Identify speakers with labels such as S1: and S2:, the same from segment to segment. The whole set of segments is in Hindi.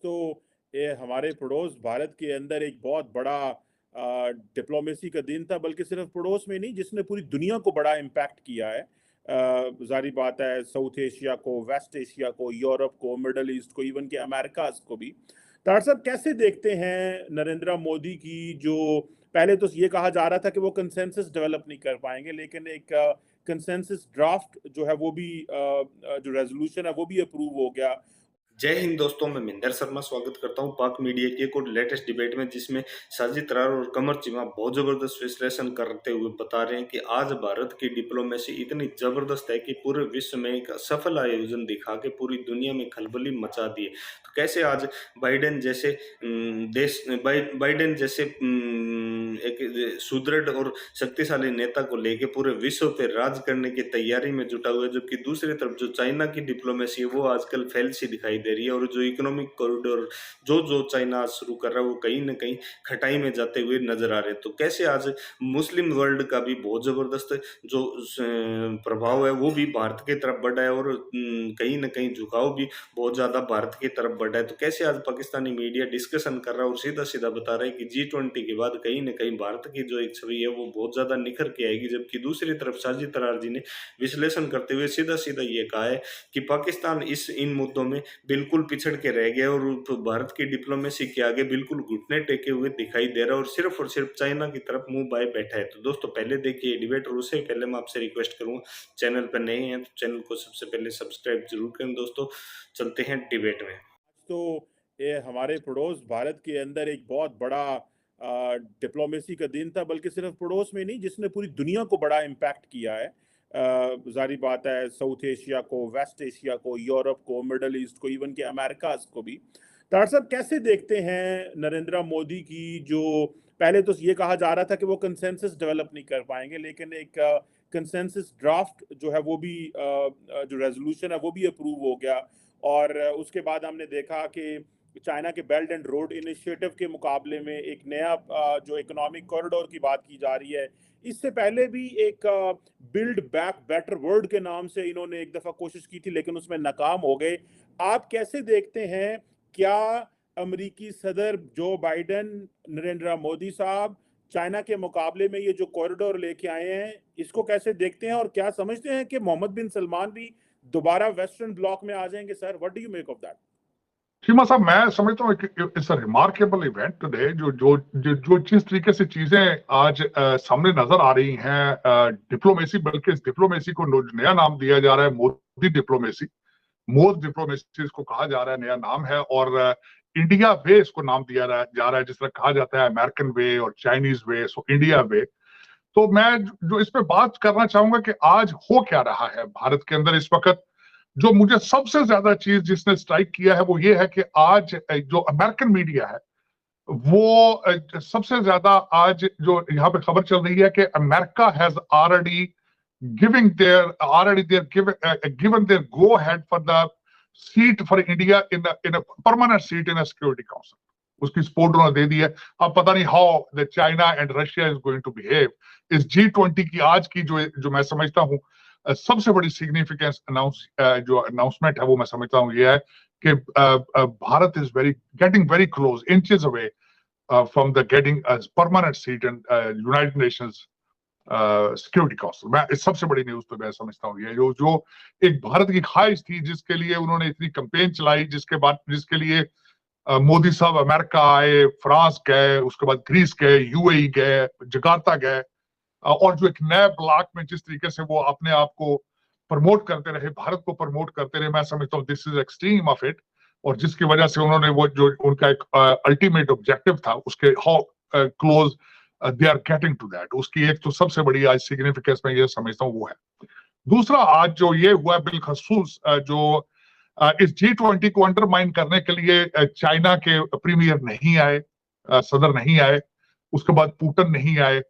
S1: तो ये हमारे पड़ोस भारत के अंदर एक बहुत बड़ा डिप्लोमेसी का दिन था, बल्कि सिर्फ पड़ोस में नहीं, जिसने पूरी दुनिया को बड़ा इम्पैक्ट किया है। ज़ाहिर बात है, साउथ एशिया को, वेस्ट एशिया को, यूरोप को, मिडल ईस्ट को, इवन के अमेरिकाज़ को भी। तार साहब, कैसे देखते हैं नरेंद्र मोदी की जो पहले तो ये कहा जा रहा था कि वो कंसेंसस डेवलप नहीं कर पाएँगे, लेकिन एक कंसेंसस ड्राफ्ट जो है वो भी जो रेज़ोल्यूशन है वो भी अप्रूव हो गया।
S2: जय हिंद दोस्तों, मैं मिंदर शर्मा स्वागत करता हूं पाक मीडिया की एक और लेटेस्ट डिबेट में, जिसमें साजिद तरार और कमर चिमा बहुत जबरदस्त विश्लेषण करते हुए बता रहे हैं कि आज भारत की डिप्लोमेसी इतनी जबरदस्त है कि पूरे विश्व में एक सफल आयोजन दिखा के पूरी दुनिया में खलबली मचा दी है। तो कैसे आज बाइडेन जैसे बाइडेन जैसे एक सुदृढ़ और शक्तिशाली नेता को लेके पूरे विश्व पे राज करने की तैयारी में जुटा हुआ है, जबकि दूसरी तरफ जो चाइना की डिप्लोमेसी है वो आजकल फैल सी दिखाई दे रही है, और जो इकोनॉमिक कॉरिडोर जो चाइना आज शुरू कर रहा है वो कहीं ना कहीं खटाई में जाते हुए नजर आ रहे हैं। तो कैसे आज मुस्लिम वर्ल्ड का भी बहुत जबरदस्त जो प्रभाव है वो भी भारत की तरफ बढ़ा है, और कहीं ना कहीं झुकाव भी बहुत ज्यादा भारत की तरफ बढ़ा है। तो कैसे आज पाकिस्तानी मीडिया डिस्कशन कर रहा है और सीधा सीधा बता रहा है कि G20 के बाद कहीं ना कहीं भारत की जो एक छवि है वो बहुत ज्यादा निखर के आएगी, जबकि दूसरी तरफ साजिद तरार जी ने विश्लेषण करते हुए सीधा सीधा ये कहा है कि पाकिस्तान इन मुद्दों में बिल्कुल पिछड़ के रह गया और तो भारत की डिप्लोमेसी के आगे बिल्कुल घुटने टेके हुए दिखाई दे रहा है और सिर्फ चाइना की तरफ मुंह बाए बैठा है। तो दोस्तों, पहले देखिए डिबेट, और उससे पहले मैं आपसे रिक्वेस्ट करूंगा, चैनल पर नए हैं तो चैनल को सबसे पहले सब्सक्राइब जरूर करें। दोस्तों, चलते हैं डिबेट में।
S1: तो ये हमारे पड़ोस भारत के अंदर एक बहुत बड़ा डिप्लोमेसी का दिन था, बल्कि सिर्फ पड़ोस में नहीं, जिसने पूरी दुनिया को बड़ा इम्पैक्ट किया है। ज़ाहिर बात है, साउथ एशिया को, वेस्ट एशिया को, यूरोप को, मिडल ईस्ट को, इवन के अमेरिकाज़ को भी। तार साहब, कैसे देखते हैं नरेंद्र मोदी की जो पहले तो ये कहा जा रहा था कि वो कंसेंसस डेवलप नहीं कर पाएँगे, लेकिन एक कंसेंसस ड्राफ्ट जो है वो भी जो रेज़ोल्यूशन है वो भी अप्रूव हो गया। और उसके बाद हमने देखा कि चाइना के बेल्ट एंड रोड इनिशिएटिव के मुकाबले में एक नया जो इकोनॉमिक कॉरिडोर की बात की जा रही है। इससे पहले भी एक बिल्ड बैक बेटर वर्ल्ड के नाम से इन्होंने एक दफ़ा कोशिश की थी, लेकिन उसमें नाकाम हो गए। आप कैसे देखते हैं, क्या अमेरिकी सदर जो बाइडेन, नरेंद्र मोदी साहब चाइना के मुकाबले में ये जो कॉरिडोर लेके आए हैं, इसको कैसे देखते हैं, और क्या समझते हैं कि मोहम्मद बिन सलमान भी दोबारा वेस्टर्न ब्लॉक में आ जाएंगे? Sir, what do you make of that?
S3: Seema साहब, मैं समझता हूँ it's a remarkable event today. जो जिस तरीके से चीजें आज सामने नजर आ रही हैं, डिप्लोमेसी, बल्कि इस डिप्लोमेसी को नया नाम दिया जा रहा है, मोदी डिप्लोमेसी। मोस्ट डिप्लोमेसी इसको कहा जा रहा है, नया नाम है। और इंडिया वे इसको नाम दिया जा रहा है, जिस तरह कहा जाता है अमेरिकन वे और चाइनीज वे, सो इंडिया वे। तो मैं जो इस पे बात करना चाहूंगा कि आज हो क्या रहा है भारत के अंदर इस वक्त। जो मुझे सबसे ज्यादा चीज जिसने स्ट्राइक किया है वो ये है कि आज जो अमेरिकन मीडिया है वो सबसे ज्यादा आज जो यहाँ पे खबर चल रही है कि America has given their go ahead for the seat for India in a permanent seat in a security council. उसकी सपोर्ट उन्होंने दे दी है। अब पता नहीं how the China and Russia is going to behave. इस G20 की आज की जो मैं समझता हूँ सबसे बड़ी सिग्निफिकेंस जो अनाउंसमेंट है वो मैं समझता हूँ ये है कि Bharat is getting very close, inches away from the getting permanent seat in United Nations security council. मैं इस सबसे बड़ी न्यूज तो मैं समझता हूँ ये जो एक भारत की ख्वाहिश थी, जिसके लिए उन्होंने इतनी कैंपेन चलाई, जिसके लिए मोदी साहब अमेरिका आए, फ्रांस गए, उसके बाद ग्रीस गए, UAE गए, जकार्ता गए, और जो एक नए ब्लॉक में जिस तरीके से वो अपने आप को प्रमोट करते रहे, भारत को प्रमोट करते रहे, मैं समझता हूँ this is extreme of it. और जिसकी वजह से उन्होंने वो जो उनका एक अल्टीमेट ऑब्जेक्टिव था, उसके how close they are getting to that, उसकी एक तो सबसे बड़ी आज सिग्निफिकेंस मैं ये समझता हूँ वो है। दूसरा, आज जो ये हुआ बिलखसूस जो इस G20 को अंडरमाइन करने के लिए चाइना के प्रीमियर नहीं आए, सदर नहीं आए, उसके बाद पुतिन नहीं आए।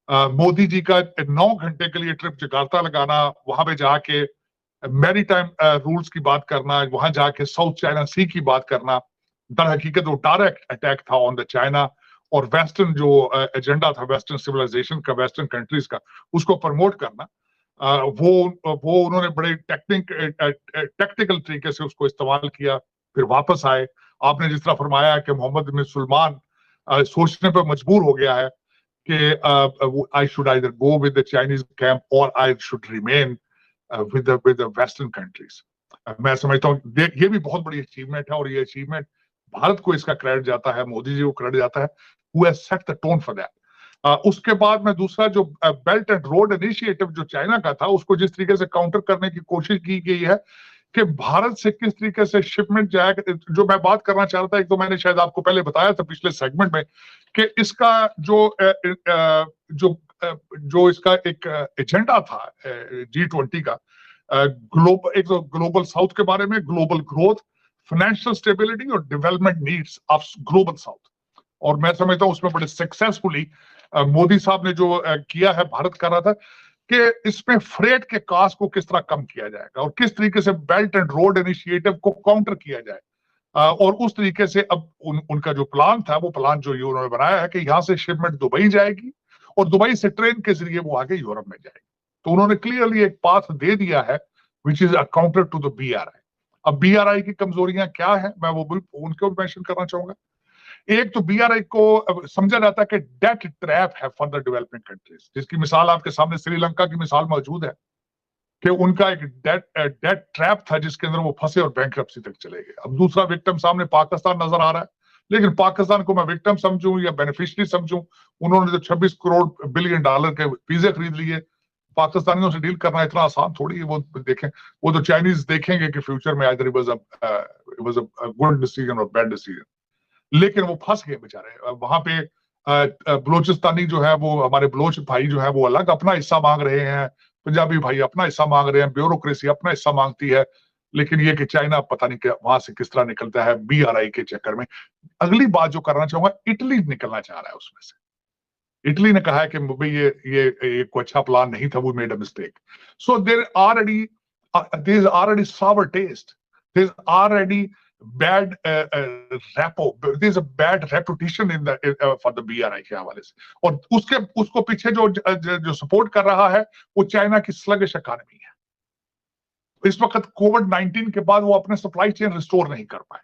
S3: मोदी जी का 9 घंटे के लिए ट्रिप जकार्ता लगाना, वहां पे जाके मैरी टाइम रूल्स की बात करना, वहां जाके साउथ चाइना सी की बात करना, दर हकीकत वो डायरेक्ट अटैक था ऑन द चाइना। और वेस्टर्न जो एजेंडा था वेस्टर्न सिविलाइजेशन का, वेस्टर्न कंट्रीज का, उसको प्रमोट करना, वो उन्होंने बड़े टेक्निकल तरीके से उसको इस्तेमाल किया। फिर वापस आए आपने जिस तरह फरमाया कि मोहम्मद बिन सुलेमान सोचने पर मजबूर हो गया है कि I should either go with the Chinese camp और I should remain with the western countries. मैं समझता हूँ ये भी बहुत बड़ी अचीवमेंट है, और ये अचीवमेंट भारत को इसका क्रेडिट जाता है, मोदी जी को क्रेडिट जाता है, who has set the tone for that. उसके बाद में दूसरा जो बेल्ट एंड रोड इनिशिएटिव जो चाइना का था, उसको जिस तरीके से काउंटर करने की कोशिश की गई है कि भारत से किस तरीके से शिपमेंट जाएगा, जो मैं बात करना चाह रहा था, एक तो मैंने शायद आपको पहले बताया था पिछले सेगमेंट में कि इसका जो इसका एक एजेंडा था G20 का, एक तो ग्लोबल साउथ के बारे में, ग्लोबल ग्रोथ, फाइनेंशियल स्टेबिलिटी और development needs of global south. और मैं समझता हूं उसमें बड़े सक्सेसफुली मोदी साहब ने जो किया है, भारत कर रहा था कि इसमें फ्रेट के कास्ट को किस तरह कम किया जाएगा और किस तरीके से बेल्ट एंड रोड इनिशिएटिव को काउंटर किया जाए। और उस तरीके से अब उनका जो प्लान था, वो प्लान जो उन्होंने बनाया है कि यहाँ से शिपमेंट दुबई जाएगी और दुबई से ट्रेन के जरिए वो आगे यूरोप में जाएगी। तो उन्होंने क्लियरली एक पाथ दे दिया है which is a counter to the BRI। अब BRI की कमजोरियां क्या है, मैं वो उनको भी मेंशन करना चाहूंगा। एक तो BRI को समझा जाता है कि डेट ट्रैप है फॉर द डेवलपिंग कंट्रीज, जिसकी मिसाल आपके सामने श्रीलंका की मिसाल मौजूद है कि उनका एक डेट ट्रैप था जिसके अंदर वो फंसे और बैंकरप्सी तक चले गए। अब दूसरा विक्टिम सामने पाकिस्तान नजर आ रहा है, लेकिन पाकिस्तान को मैं विक्टिम समझूं या बेनिफिशियरी समझूं, उन्होंने जो 26 करोड़ बिलियन डॉलर के वीजे खरीद लिए, पाकिस्तानियों से डील करना इतना आसान थोड़ी है। वो देखें, वो तो चाइनीज देखेंगे कि फ्यूचर में either it was a good decision और बैड डिसीजन, लेकिन वो फंस गए बेचारे। वहां पे बलोचिस्तानी जो है, वो हमारे बलोच भाई जो है, वो अलग अपना हिस्सा मांग रहे हैं, पंजाबी भाई अपना हिस्सा मांग रहे हैं, ब्यूरोक्रेसी अपना हिस्सा मांगती है, लेकिन ये कि चाइना पता नहीं वहां से किस तरह निकलता है BRI के चक्कर में। अगली बात जो करना चाहूंगा, इटली निकलना चाह रहा है उसमें से। इटली ने कहा है कि भाई ये कोई अच्छा प्लान नहीं था, वो made a mistake. So there is already sour taste, there is already bad there's a bad reputation in the for the BRI के हवाले से। और उसको पीछे जो सपोर्ट कर रहा है वो चाइना की स्लगिश इकोनॉमी है। इस वक्त कोविड-19 के बाद वो अपने सप्लाई चेन रिस्टोर नहीं कर पाए।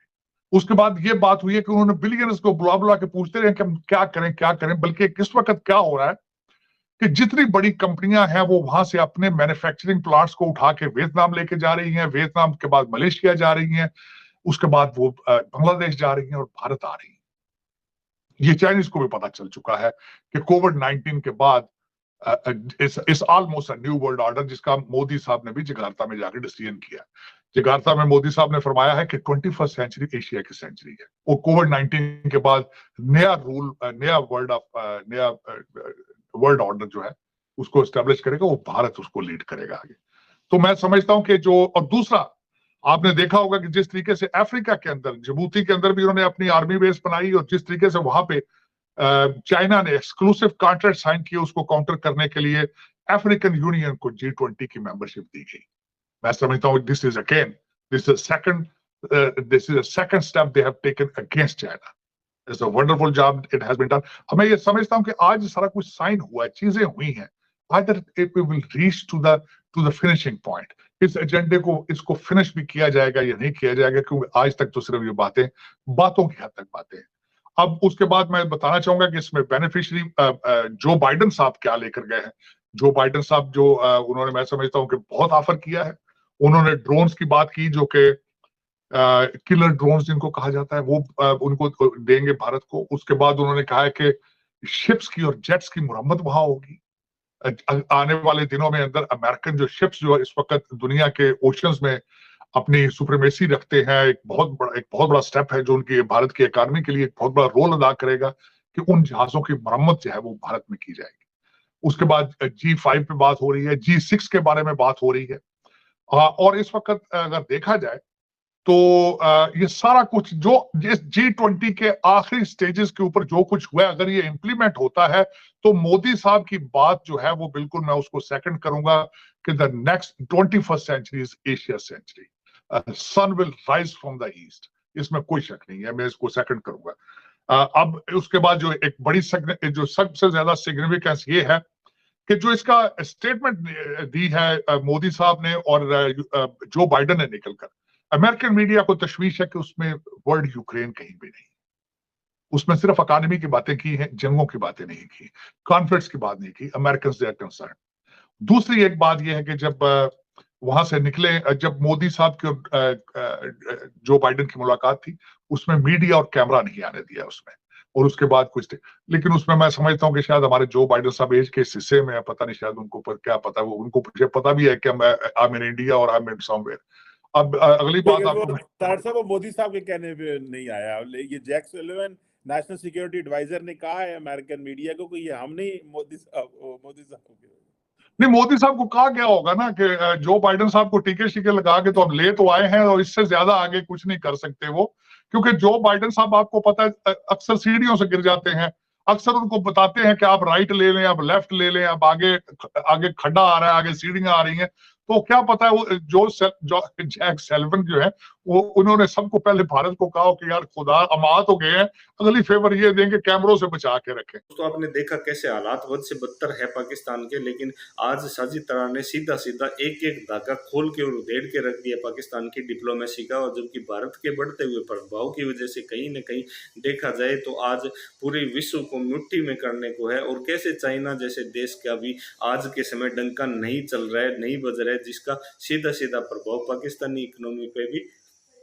S3: उसके बाद ये बात हुई है कि उन्होंने बिलियनर्स को बुला बुला के पूछते रहे कि हम क्या करें, बल्कि इस वक्त क्या हो रहा है कि जितनी बड़ी कंपनियां हैं वो वहां से अपने मैन्युफैक्चरिंग प्लांट्स को उठा के वियतनाम लेके जा रही हैं, वियतनाम के बाद मलेशिया जा रही हैं, उसके बाद वो बांग्लादेश जा रही हैं और भारत आ रही हैं। ये चाइनीज को भी पता चल चुका है कि कोविड-19 के बाद इस almost a new world order, जिसका मोदी साहब ने भी जकार्ता में जाकर डिसीजन किया। जकार्ता में मोदी साहब ने फरमाया है कि 21st सेंचुरी एशिया की सेंचुरी है, और कोविड-19 के बाद नया रूल, नया वर्ल्ड ऑर्डर जो है उसको एस्टेब्लिश करेगा, वो भारत उसको लीड करेगा आगे। तो मैं समझता हूं कि और दूसरा आपने देखा होगा कि जिस तरीके से अफ्रीका के अंदर, जिबूती के अंदर भी उन्होंने अपनी आर्मी बेस बनाई, और जिस तरीके से वहां पे चाइना ने एक्सक्लूसिव कॉन्ट्रैक्ट साइन किए उसको काउंटर करने के लिए, अफ्रीकन यूनियन को G20 की मेंबरशिप दी गई। मैं समझता हूं this is a second step they have taken against China. It's a wonderful job it has been done. मैं ये समझता हूं कि आज सारा कुछ साइन हुआ है, चीजें हुई हैं, either it will reach to the finishing point. इस एजेंडे को, इसको फिनिश भी किया जाएगा या नहीं किया जाएगा, क्योंकि आज तक तो सिर्फ ये बातों की हद तक बातें हैं। अब उसके बाद मैं बताना चाहूंगा कि इसमें बेनिफिशियरी जो बाइडेन साहब क्या लेकर गए हैं। जो बाइडेन साहब जो उन्होंने, मैं समझता हूं कि बहुत ऑफर किया है। उन्होंने ड्रोन्स की बात की, जो कि किलर ड्रोन्स जिनको कहा जाता है, वो उनको देंगे भारत को। उसके बाद उन्होंने कहा है कि शिप्स की और जेट्स की मुरम्मत वहां होगी। आने वाले दिनों में अंदर अमेरिकन जो शिप्स जो इस वक्त दुनिया के ओशंस में अपनी सुप्रीमेसी रखते हैं, एक बहुत बड़ा स्टेप है जो उनकी भारत की इकोनॉमी के लिए एक बहुत बड़ा रोल अदा करेगा कि उन जहाजों की मरम्मत जो है वो भारत में की जाएगी। उसके बाद G5 पे बात हो रही है, G6 के बारे में बात हो रही है। और इस वक्त अगर देखा जाए तो ये सारा कुछ जो इस G20 के आखिरी स्टेजेस के ऊपर जो कुछ हुआ है, अगर ये इंप्लीमेंट होता है तो मोदी साहब की बात जो है वो बिल्कुल मैं उसको सेकंड करूंगा कि the next 21st century is Asia century, sun will rise from the east. इसमें कोई शक नहीं है, मैं इसको सेकंड करूंगा। अब उसके बाद जो एक बड़ी जो सबसे ज्यादा सिग्निफिकेंस ये है कि जो इसका स्टेटमेंट दी है मोदी साहब ने और जो बाइडेन ने निकलकर, अमेरिकन मीडिया को तशवीश है कि उसमें वर्ल्ड यूक्रेन कहीं भी नहीं, उसमें सिर्फ अकादमी की बातें की हैं, जंगों की बातें नहीं की, कॉन्फ्लिक्ट्स की बात नहीं की। American they are concern. दूसरी एक बात यह है कि जब वहां से निकले, जब मोदी साहब की और जो बाइडेन की मुलाकात थी, उसमें मीडिया और कैमरा नहीं आने दिया उसमें, और उसके बाद कुछ थे। लेकिन उसमें मैं समझता हूँ कि शायद हमारे जो बाइडेन साहब एज के इस हिस्से में है, पता नहीं शायद उनको पर क्या पता, वो उनको मुझे पता भी है कि मैं आई एम इन इंडिया और आई एम इन समवेयर। अब अगली बात
S1: लेकिन वो
S3: आपको
S1: तार साहब वो मोदी साहब के कहने पे नहीं आया। ये Jake Sullivan national security adviser ने कहा है अमेरिकन मीडिया को कि ये हम नहीं, मोदी साहब को।
S3: नहीं, मोदी साहब को कहा गया होगा ना कि जो बाइडेन साहब को टीके शीके लगा के तो हम ले तो आए हैं और इससे ज्यादा आगे कुछ नहीं कर सकते वो, क्योंकि जो बाइडेन साहब आपको पता है अक्सर सीढ़ियों से गिर जाते हैं। अक्सर उनको बताते हैं कि आप राइट ले लें, आप लेफ्ट ले लें, अब आगे आगे खड्डा आ रहा है, आगे सीढ़ियां आ रही हैं, तो क्या पता है वो जो जैक सेल्वन जो है वो, उन्होंने सबको पहले भारत को कहा कि यार खुदा हम आ तो गए हैं, अगली फेवर ये देंगे कैमरों से बचा के रखें।
S2: तो आपने देखा कैसे हालात बद से बदतर है पाकिस्तान के, लेकिन आज साजिद तरार ने सीधा सीधा एक एक धागा खोल के और उधेड़ के रख दिया पाकिस्तान की डिप्लोमेसी का। और जबकि भारत के बढ़ते हुए प्रभाव की वजह से कहीं न कहीं देखा जाए तो आज पूरे विश्व को मुट्ठी में करने को है। और कैसे चाइना जैसे देश का भी आज के समय डंका नहीं चल रहा है, नहीं बज रहा है, जिसका सीधा सीधा प्रभाव पाकिस्तानी इकोनॉमी पे भी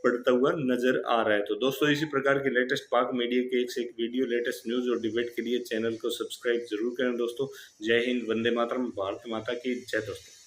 S2: पड़ता हुआ नजर आ रहा है। तो दोस्तों इसी प्रकार के लेटेस्ट पाक मीडिया के एक से एक वीडियो, लेटेस्ट न्यूज और डिबेट के लिए चैनल को सब्सक्राइब जरूर करें दोस्तों। जय हिंद, वंदे मातरम, भारत माता की जय दोस्तों।